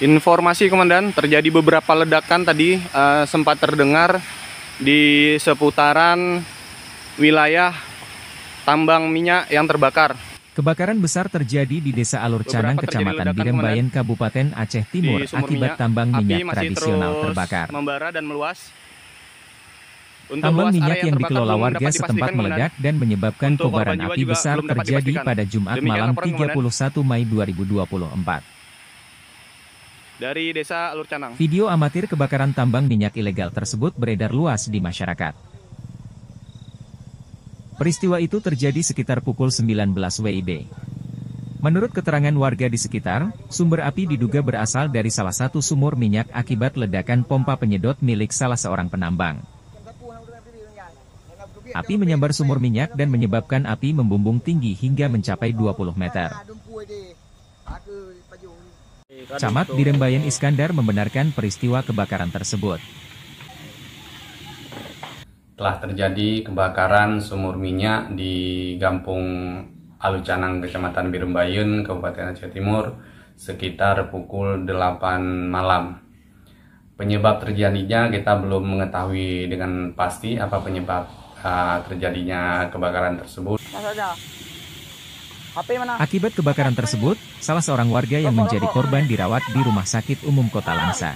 Informasi Komandan, terjadi beberapa ledakan tadi sempat terdengar di seputaran wilayah tambang minyak yang terbakar. Kebakaran besar terjadi di Desa Alur Canang, Kecamatan Birembayan, Kabupaten Aceh Timur akibat tambang minyak tradisional terbakar. Membara dan meluas. Tambang minyak yang dikelola warga setempat meledak dan menyebabkan kobaran api besar terjadi pada Jumat malam 31 Mei 2024. Dari Desa Alur Canang. Video amatir kebakaran tambang minyak ilegal tersebut beredar luas di masyarakat. Peristiwa itu terjadi sekitar pukul 19 WIB. Menurut keterangan warga di sekitar, sumber api diduga berasal dari salah satu sumur minyak akibat ledakan pompa penyedot milik salah seorang penambang. Api menyambar sumur minyak dan menyebabkan api membumbung tinggi hingga mencapai 20 meter. Camat Birembayan Iskandar membenarkan peristiwa kebakaran tersebut. Telah terjadi kebakaran sumur minyak di Kampung Alur Canang, Kecamatan Birembayan, Kabupaten Aceh Timur, sekitar pukul 8 malam. Penyebab terjadinya kita belum mengetahui dengan pasti apa penyebab terjadinya kebakaran tersebut. Akibat kebakaran tersebut, salah seorang warga yang menjadi korban dirawat di Rumah Sakit Umum Kota Langsa.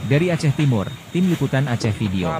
Dari Aceh Timur, Tim Liputan Aceh Video.